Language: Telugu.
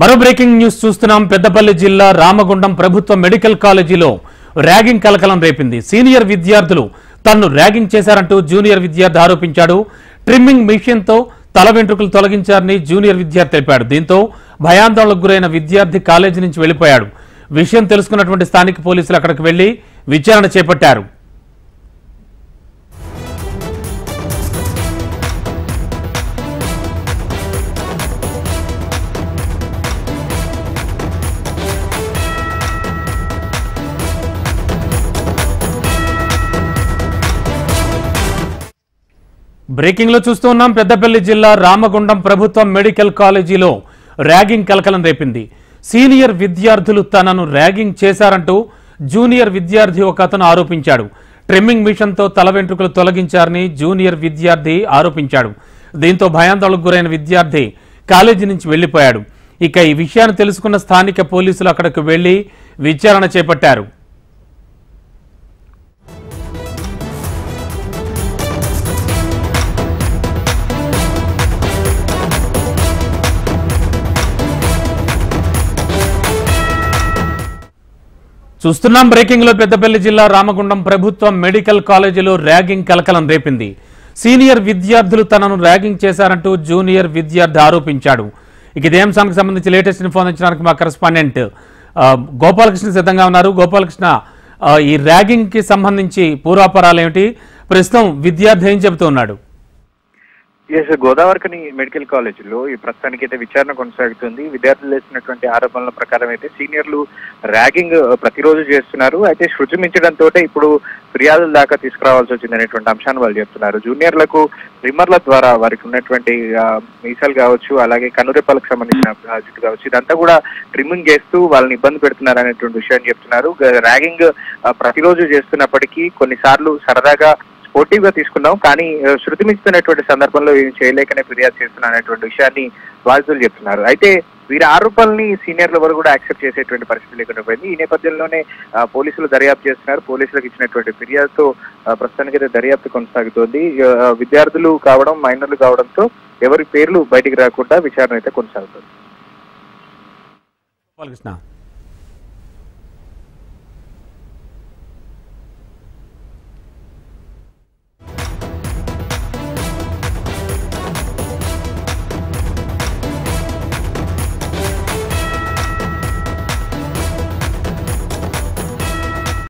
మరో బ్రేకింగ్ న్యూస్ చూస్తున్నాం. పెద్దపల్లి జిల్లా రామగుండం ప్రభుత్వ మెడికల్ కాలేజీలో ర్యాగింగ్ కలకలం రేపింది. సీనియర్ విద్యార్థులు తన్ను ర్యాగింగ్ చేశారంటూ జూనియర్ విద్యార్థి ఆరోపించాడు. ట్రిమ్మింగ్ మిషన్తో తల వెంట్రుకలు తొలగించారని జూనియర్ విద్యార్థి తెలిపాడు. దీంతో భయాందోళనకు గురైన విద్యార్థి కాలేజీ నుంచి వెళ్లిపోయాడు. విషయం తెలుసుకున్నటువంటి స్థానిక పోలీసులు అక్కడికి వెళ్లి విచారణ చేపట్టారు. బ్రేకింగ్ లో చూస్తూ ఉన్నాం. పెద్దపల్లి జిల్లా రామగుండం ప్రభుత్వ మెడికల్ కాలేజీలో ర్యాగింగ్ కలకలం రేపింది. సీనియర్ విద్యార్థులు తనను ర్యాగింగ్ చేశారంటూ జూనియర్ విద్యార్థి ఒక అతను ఆరోపించాడు. ట్రిమ్మింగ్ మిషన్తో తల వెంట్రుకలు తొలగించారని జూనియర్ విద్యార్థి ఆరోపించాడు. దీంతో భయాందోళనకు గురైన విద్యార్థి కాలేజీ నుంచి వెళ్లిపోయాడు. ఇక ఈ విషయాన్ని తెలుసుకున్న స్థానిక పోలీసులు అక్కడికి వెళ్లి విచారణ చేపట్టారు. చూస్తున్నాం. బ్రేకింగ్ లో పెద్దపల్లి జిల్లా రామగుండం ప్రభుత్వ మెడికల్ కాలేజీలో ర్యాగింగ్ కలకలం రేపింది. సీనియర్ విద్యార్థులు తనను ర్యాగింగ్ చేశారంటూ జూనియర్ విద్యార్థి ఆరోపించాడు. ఇక ఇదే అంశానికి సంబంధించి లేటెస్ట్ ఇన్ఫర్మేషన్ ఇచ్చడానికి మా కరెస్పాండెంట్ గోపాలకృష్ణ సిద్ధంగా ఉన్నారు. గోపాలకృష్ణ, ఈ ర్యాగింగ్ కి సంబంధించి పూర్వాపరాలు ఏమిటి? ప్రస్తుతం విద్యార్థి ఏం చెబుతూ ఉన్నాడు? గోదావరికని మెడికల్ కాలేజీలో ఈ ప్రస్తుతానికి అయితే విచారణ కొనసాగుతుంది. విద్యార్థులు చేసినటువంటి ఆరోపణల ప్రకారం అయితే సీనియర్లు ర్యాగింగ్ ప్రతిరోజు చేస్తున్నారు. అయితే శృతి మించడంతో ఇప్పుడు ఫిర్యాదుల దాకా తీసుకురావాల్సి వచ్చింది అనేటువంటి అంశాన్ని వాళ్ళు చెప్తున్నారు. జూనియర్లకు ట్రిమ్మర్ల ద్వారా వారికి ఉన్నటువంటి మీసాలు కావచ్చు, అలాగే కనురెప్పలకు సంబంధించిన జుట్టు కావచ్చు, ఇదంతా కూడా ట్రిమ్మింగ్ చేస్తూ వాళ్ళని ఇబ్బంది పెడుతున్నారు అనేటువంటి విషయాన్ని చెప్తున్నారు. ర్యాగింగ్ ప్రతిరోజు చేస్తున్నప్పటికీ కొన్నిసార్లు సరదాగా పోటీగా తీసుకున్నాం, కానీ శృతి మించుతున్నటువంటి సందర్భంలో ఏం చేయలేకనే ఫిర్యాదు చేస్తున్నా అనేటువంటి విషయాన్ని బాధితులు చెప్తున్నారు. అయితే వీరి ఆరోపణల్ని సీనియర్లు ఎవరు కూడా యాక్సెప్ట్ చేసేటువంటి పరిస్థితి లేకుండా పోయింది. ఈ నేపథ్యంలోనే పోలీసులు దర్యాప్తు చేస్తున్నారు. పోలీసులకు ఇచ్చినటువంటి ఫిర్యాదుతో ప్రస్తుతానికైతే దర్యాప్తు కొనసాగుతోంది. విద్యార్థులు కావడం, మైనర్లు కావడంతో ఎవరి పేర్లు బయటికి రాకుండా విచారణ అయితే కొనసాగుతుంది.